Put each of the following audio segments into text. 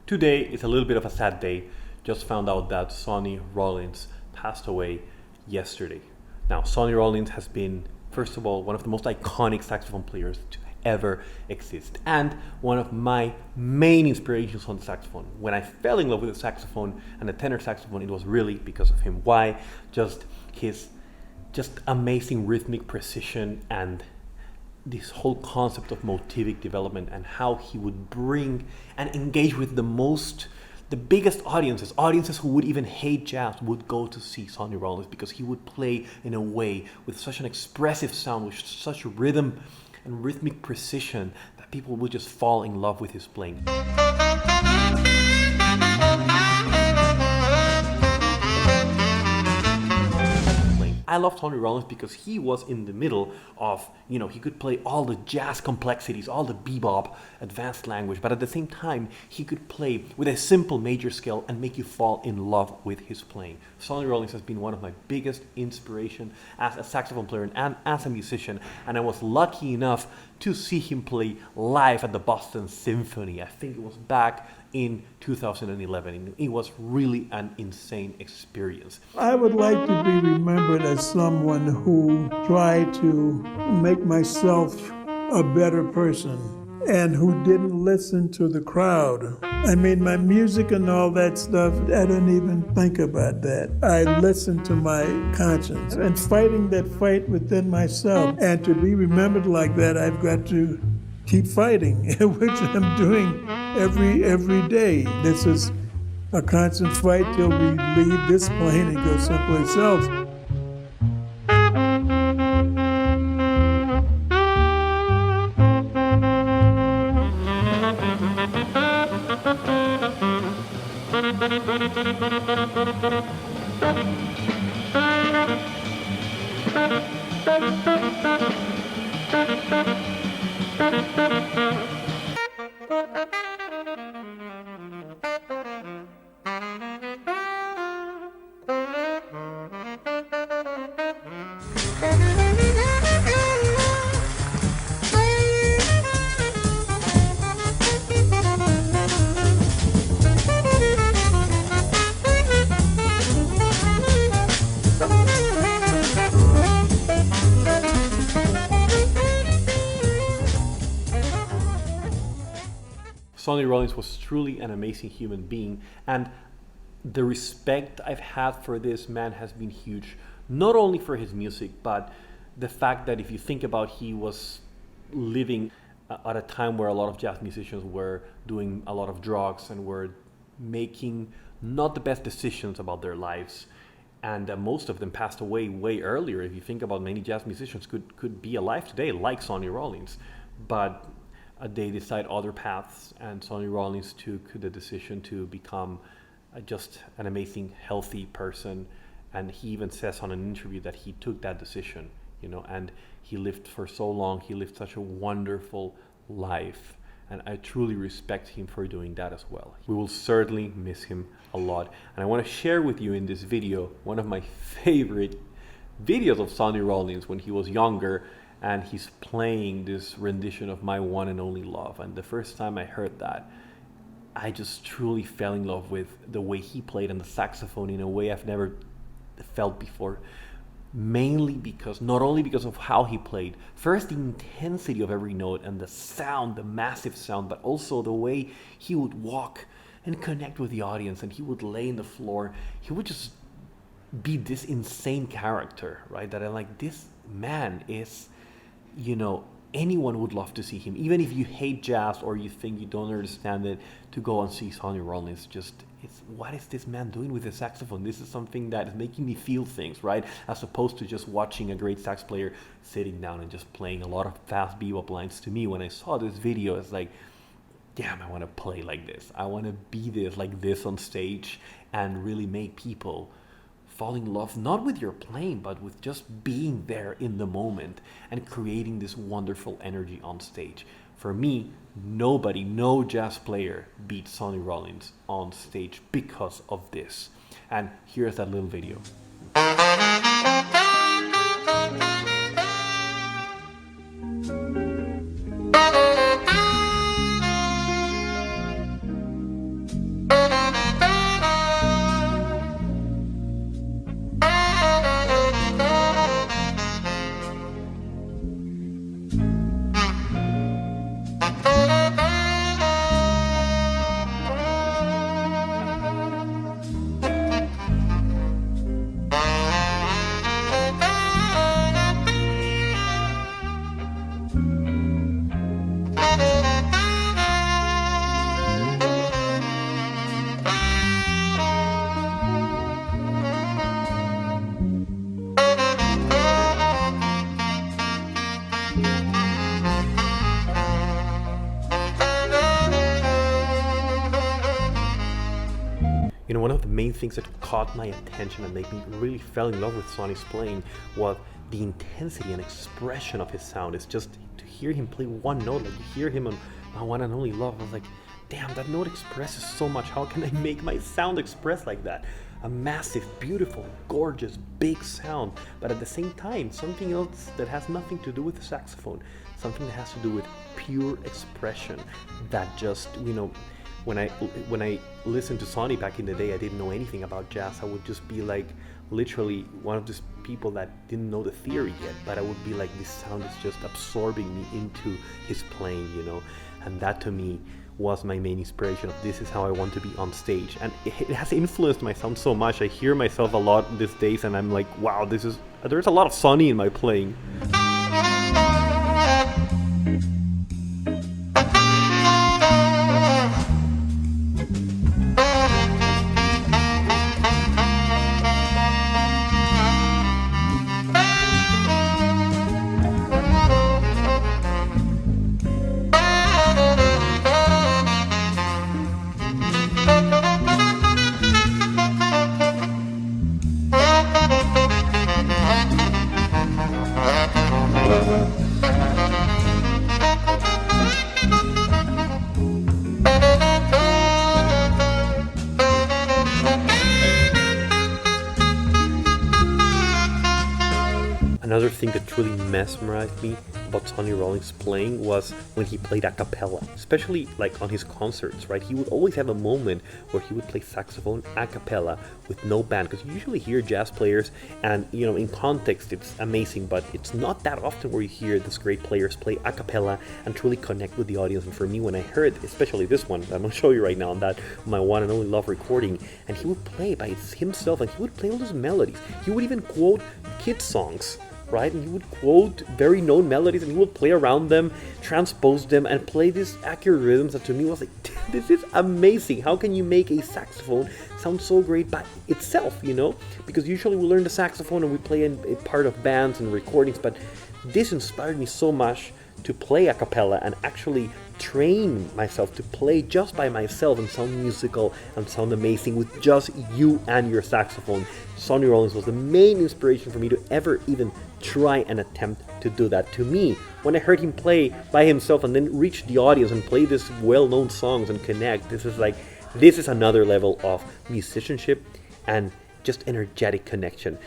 Today is a little bit of a sad day. Just found out that Sonny Rollins passed away yesterday. Now, Sonny Rollins has been, first of all, one of the most iconic saxophone players to ever exist, and one of my main inspirations on the saxophone. When I fell in love with the saxophone and the tenor saxophone, it was really because of him. Why? Just his amazing rhythmic precision and this whole concept of motivic development, and how he would bring and engage with the biggest audiences who would even hate jazz would go to see Sonny Rollins, because he would play in a way with such an expressive sound, with such rhythm and rhythmic precision, that people would just fall in love with his playing. I love Sonny Rollins because he was in the middle of, he could play all the jazz complexities, all the bebop, advanced language, but at the same time, he could play with a simple major scale and make you fall in love with his playing. Sonny Rollins has been one of my biggest inspiration as a saxophone player and as a musician, and I was lucky enough to see him play live at the Boston Symphony. I think it was back in 2011, and it was really an insane experience. I would like to be remembered as someone who tried to make myself a better person and who didn't listen to the crowd. I mean, my music and all that stuff, I didn't even think about that. I listened to my conscience and fighting that fight within myself. And to be remembered like that, I've got to keep fighting, which I'm doing every day. This is a constant fight till we leave this plane and go someplace else. Sonny Rollins was truly an amazing human being, and the respect I've had for this man has been huge, not only for his music, but the fact that if you think about, he was living at a time where a lot of jazz musicians were doing a lot of drugs and were making not the best decisions about their lives, and most of them passed away way earlier. If you think about, many jazz musicians could be alive today, like Sonny Rollins, but they decide other paths, and Sonny Rollins took the decision to become just an amazing, healthy person. And he even says on an interview that he took that decision, and he lived for so long. He lived such a wonderful life, and I truly respect him for doing that as well. We will certainly miss him a lot. And I want to share with you in this video one of my favorite videos of Sonny Rollins when he was younger, and he's playing this rendition of My One and Only Love. And the first time I heard that, I just truly fell in love with the way he played on the saxophone in a way I've never felt before. Mainly not only because of how he played, first the intensity of every note and the sound, the massive sound, but also the way he would walk and connect with the audience, and he would lay in the floor. He would just be this insane character, right? That I'm like, this man is, anyone would love to see him. Even if you hate jazz or you think you don't understand it, to go and see Sonny Rollins, what is this man doing with the saxophone? This is something that is making me feel things, right? As opposed to just watching a great sax player sitting down and just playing a lot of fast bebop lines. To me, when I saw this video, it's like, damn, I want to play like this. I want to be like this on stage and really make people fall in love, not with your playing, but with just being there in the moment and creating this wonderful energy on stage. For me, no jazz player beats Sonny Rollins on stage because of this. And here's that little video. You know, one of the main things that caught my attention and made me really fell in love with Sonny's playing was the intensity and expression of his sound. It's just to hear him play one note, like you hear him on My One and Only Love, I was like, damn, that note expresses so much. How can I make my sound express like that? A massive, beautiful, gorgeous, big sound, but at the same time, something else that has nothing to do with the saxophone, something that has to do with pure expression that just, you know, when I listened to Sonny back in the day, I didn't know anything about jazz. I would just be like literally one of those people that didn't know the theory yet, but I would be like, this sound is just absorbing me into his playing, you know, and that to me was my main inspiration of this is how I want to be on stage. And it has influenced my sound so much. I hear myself a lot these days and I'm like, wow, there's a lot of Sonny in my playing. Another thing that truly mesmerized me about Sonny Rollins playing was when he played a cappella, especially like on his concerts, right? He would always have a moment where he would play saxophone a cappella with no band, because you usually hear jazz players and, you know, in context it's amazing, but it's not that often where you hear these great players play a cappella and truly connect with the audience. And for me, when I heard, especially this one, I'm going to show you right now on that My One and Only Love recording, and he would play by himself and he would play all those melodies. He would even quote kids songs, right? And he would quote very known melodies and he would play around them, transpose them, and play these accurate rhythms that to me was like, this is amazing. How can you make a saxophone sound so great by itself, you know? Because usually we learn the saxophone and we play in a part of bands and recordings, but this inspired me so much to play a cappella and actually train myself to play just by myself and sound musical and sound amazing with just you and your saxophone. Sonny Rollins was the main inspiration for me to ever even try and attempt to do that. To me, when I heard him play by himself and then reach the audience and play these well-known songs and connect, this is another level of musicianship and just energetic connection.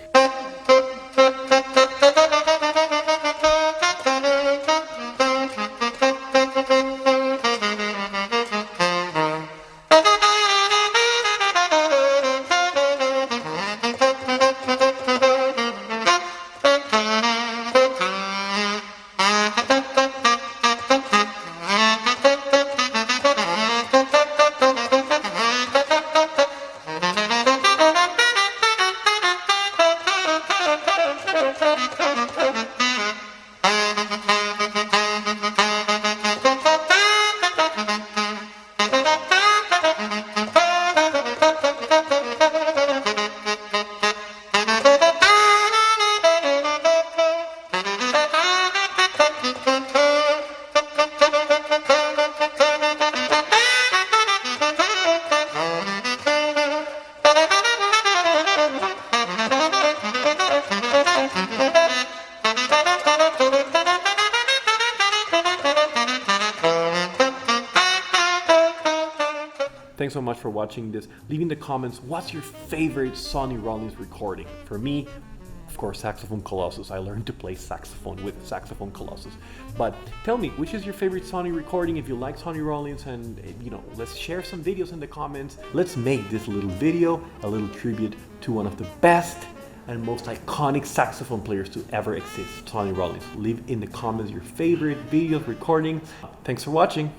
Thanks so much for watching this. Leave in the comments, what's your favorite Sonny Rollins recording? For me, of course, Saxophone Colossus. I learned to play saxophone with Saxophone Colossus. But tell me, which is your favorite Sonny recording? If you like Sonny Rollins, and you know, let's share some videos in the comments. Let's make this little video a little tribute to one of the best and most iconic saxophone players to ever exist, Sonny Rollins. Leave in the comments your favorite videos, recording. Thanks for watching.